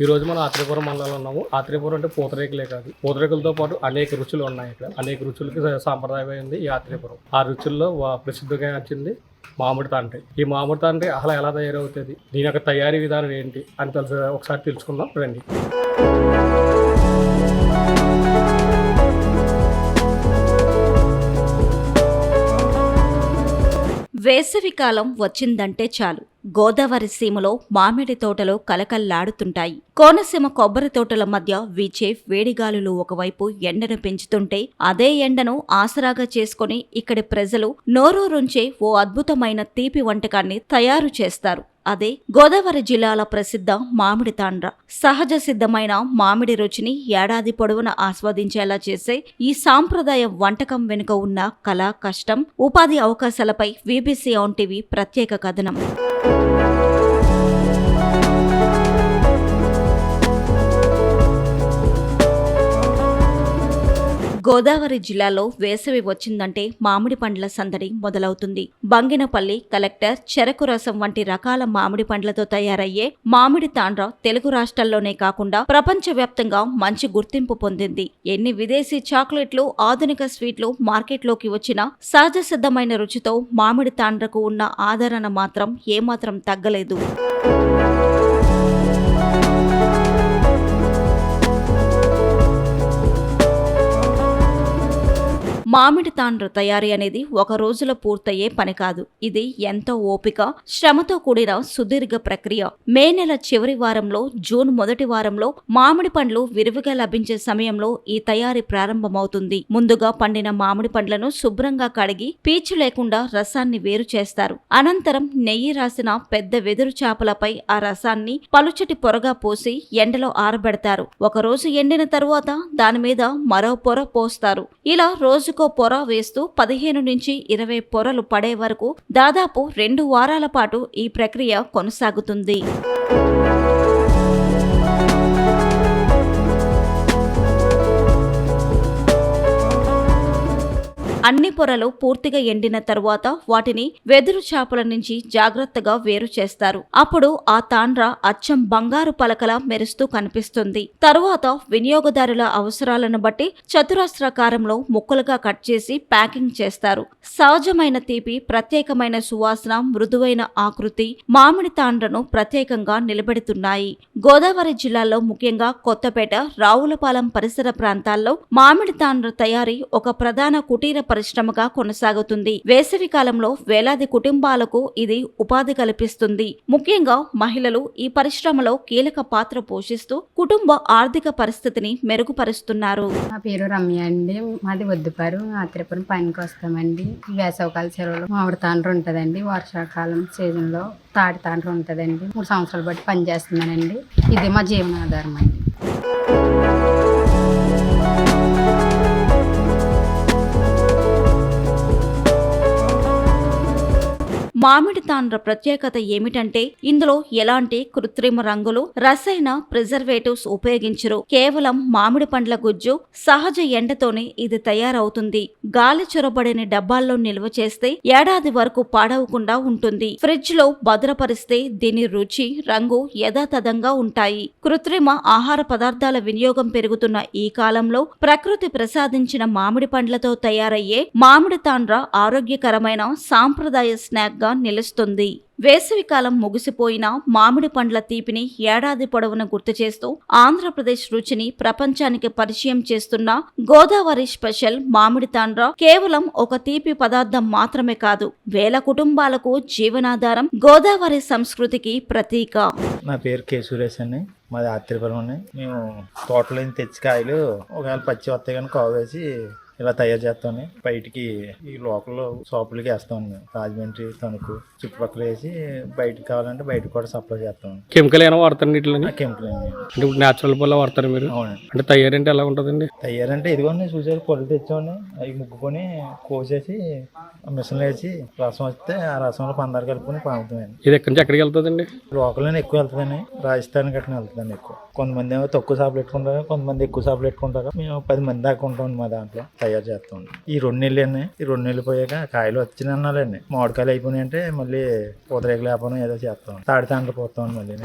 ఈ రోజు మనం ఆత్రేయపురం మండలంలో ఉన్నాము. ఆత్రేయపురం అంటే పూతరేకులే కాదు, పూతరేకులతో పాటు అనేక రుచులు ఉన్నాయి. ఇక్కడ అనేక రుచులకి సాంప్రదాయమైంది ఈ ఆత్రేయపురం. ఆ రుచుల్లో ప్రసిద్ధిగా వచ్చింది మామిడి తాండ్రి. ఈ మామిడి తాండ్రి అసలు ఎలా తయారవుతుంది, దీని యొక్క తయారీ విధానం ఏంటి అని ఒకసారి తెలుసుకుందాం రండి. వేసవికాలం వచ్చిందంటే చాలు గోదావరి సీమలో మామిడి తోటలు కలకల్లాడుతుంటాయి. కోనసీమ కొబ్బరి తోటల మధ్య వీచే వేడిగాలులు ఒకవైపు ఎండను పెంచుతుంటే, అదే ఎండను ఆసరాగా చేసుకుని ఇక్కడి ప్రజలు నోరూరుంచే ఓ అద్భుతమైన తీపి వంటకాన్ని తయారు చేస్తారు. అదే గోదావరి జిల్లాల ప్రసిద్ధ మామిడి తాండ్ర. సహజ సిద్ధమైన మామిడి రుచిని ఏడాది పొడవునా ఆస్వాదించేలా చేసే ఈ సాంప్రదాయ వంటకం వెనుక ఉన్న కళ, కష్టం, ఉపాధి అవకాశాలపై వీబీసీ ఆన్ టీవీ ప్రత్యేక కథనం. గోదావరి జిల్లాలో వేసవి వచ్చిందంటే మామిడి పండ్ల సందడి మొదలవుతుంది. బంగినపల్లి, కలెక్టర్, చెరకు రసం వంటి రకాల మామిడి పండ్లతో తయారయ్యే మామిడి తాండ్ర తెలుగు రాష్ట్రాల్లోనే కాకుండా ప్రపంచవ్యాప్తంగా మంచి గుర్తింపు పొందింది. ఎన్ని విదేశీ చాక్లెట్లు, ఆధునిక స్వీట్లు మార్కెట్లోకి వచ్చినా సహజ సిద్ధమైన రుచితో మామిడి తాండ్రకు ఉన్న ఆదరణ మాత్రం ఏమాత్రం తగ్గలేదు. మామిడి తాండ్ర తయారీ అనేది ఒక రోజులో పూర్తయ్యే పని కాదు. ఇది ఎంతో ఓపిక, శ్రమతో కూడిన సుదీర్ఘ ప్రక్రియ. మే నెల చివరి వారంలో, జూన్ మొదటి వారంలో మామిడి పండ్లు విరివిగా లభించే సమయంలో ఈ తయారీ ప్రారంభమవుతుంది. ముందుగా పండిన మామిడి పండ్లను శుభ్రంగా కడిగి పీచు లేకుండా రసాన్ని వేరు చేస్తారు. అనంతరం నెయ్యి రాసిన పెద్ద వెదురు చాపలపై ఆ రసాన్ని పలుచటి పొరగా పోసి ఎండలో ఆరబెడతారు. ఒకరోజు ఎండిన తరువాత దానిమీద మరో పొర పోస్తారు. ఇలా రోజుకో పొర వేస్తూ 15 నుంచి 20 పొరలు పడే వరకు దాదాపు 2 వారాల పాటు ఈ ప్రక్రియ కొనసాగుతుంది. అన్ని పొరలు పూర్తిగా ఎండిన తరువాత వాటిని వెదురు చాపల నుంచి జాగ్రత్తగా వేరు చేస్తారు. అప్పుడు ఆ తాండ్ర అచ్చం బంగారు పలకలా మెరుస్తూ కనిపిస్తుంది. తరువాత వినియోగదారుల అవసరాలను బట్టి చతురస్రాకారంలో ముక్కలుగా కట్ చేసి ప్యాకింగ్ చేస్తారు. సహజమైన తీపి, ప్రత్యేకమైన సువాసన, మృదువైన ఆకృతి మామిడి తాండ్రను ప్రత్యేకంగా నిలబెడుతున్నాయి. గోదావరి జిల్లాలో ముఖ్యంగా కొత్తపేట, రావులపాలెం పరిసర ప్రాంతాల్లో మామిడి తాండ్ర తయారీ ఒక ప్రధాన కుటీర పరిశ్రమగా కొనసాగుతుంది. వేసవి కాలంలో వేలాది కుటుంబాలకు ఇది ఉపాధి కల్పిస్తుంది. ముఖ్యంగా మహిళలు ఈ పరిశ్రమలో కీలక పాత్ర పోషిస్తూ కుటుంబ ఆర్థిక పరిస్థితిని మెరుగుపరుస్తున్నారు. నా పేరు రమ్య అండి. మాది వద్దుపారు, ఆత్రేయపురం పనికి వస్తామండి. వేసవికాల సెలవులు మామిడి తాండ్ర ఉంటుందండి. వర్షాకాలం సీజన్ లో తాటి తాండ్ర ఉంటుందండి. 3 సంవత్సరాలు బట్టి పని చేస్తున్నానండి. ఇది మా జీవనాధారం అండి. మామిడి తాండ్ర ప్రత్యేకత ఏమిటంటే ఇందులో ఎలాంటి కృత్రిమ రంగులు, రసాయన ప్రిజర్వేటివ్స్ ఉపయోగించరు. కేవలం మామిడి పండ్ల గుజ్జు, సహజ ఎండతోనే ఇది తయారవుతుంది. గాలి చొరబడిన డబ్బాల్లో నిల్వ చేస్తే ఏడాది వరకు పాడవకుండా ఉంటుంది. ఫ్రిడ్జ్ లో భద్రపరిస్తే దీని రుచి, రంగు యథాతథంగా ఉంటాయి. కృత్రిమ ఆహార పదార్థాల వినియోగం పెరుగుతున్న ఈ కాలంలో ప్రకృతి ప్రసాదించిన మామిడి పండ్లతో తయారయ్యే మామిడి తాండ్ర ఆరోగ్యకరమైన సాంప్రదాయ స్నాక్ గా నిలుస్తుంది. వేసవికాలం ముగిసిపోయిన మామిడి పండ్ల తీపిని ఏడాది పొడవున గుర్తు చేస్తూ ఆంధ్రప్రదేశ్ రుచిని ప్రపంచానికి పరిచయం చేస్తున్న గోదావరి స్పెషల్ మామిడి తాండ్ర కేవలం ఒక తీపి పదార్థం మాత్రమే కాదు, వేల కుటుంబాలకు జీవనాధారం, గోదావరి సంస్కృతికి ప్రతీక. నా పేరు కే సురేష్ అండి. మాది ఆత్రేయపురం అండి. మేము తోటలో తెచ్చి కాయలు ఒకవేళ పచ్చి వస్తాయి కానీ కావేసి ఇలా తయారు చేస్తామని బయటికి ఈ లోకల్ షాపులకి వేస్తామండి. రాజమండ్రి, తణుకు చుట్టుపక్కల వేసి బయటకు కావాలంటే బయటకు కూడా సప్లై చేస్తాం. కెమికల్ ఏమైనా వాడతారు నీటిలో? కెమికల్ అండి. అంటే ఇప్పుడు న్యాచురల్ పొలం వాడతారు మీరు? అవునండి. అంటే తయారంటే ఎలా ఉంటుందండి? తయారంటే ఇదిగోండి చూసారు, పొలం తెచ్చామండి. అవి ముగ్గుకొని కోసేసి మిషన్లో వేసి రసం వస్తే ఆ రసంలో పందారు కలుపుకొని పాముతామండి. ఇది ఎక్కడి నుంచి ఎక్కడికి వెళ్తుందండి? లోకల్లోనే ఎక్కువ వెళ్తుందండి. రాజస్థాన్ గట్టిన వెళ్తుందండి ఎక్కువ. కొంతమంది ఏమో తక్కువ షాపులు పెట్టుకుంటారు, కొంతమంది ఎక్కువ షాపులు పెట్టుకుంటారు. మేము 10 మంది దాకా ఉంటాం మా దాంట్లో తయారు చేస్తాం. ఈ 2 నెలలు అండి. ఈ 2 నెలలు పోయాక కాయలు వచ్చిన అన్నాలండి. మామిడికాయలు అయిపోయినాయి అంటే మళ్ళీ పూతరేకులు లేపడం ఏదో చేస్తాం. తాడి తాండ్ర పోతాం మళ్ళీ.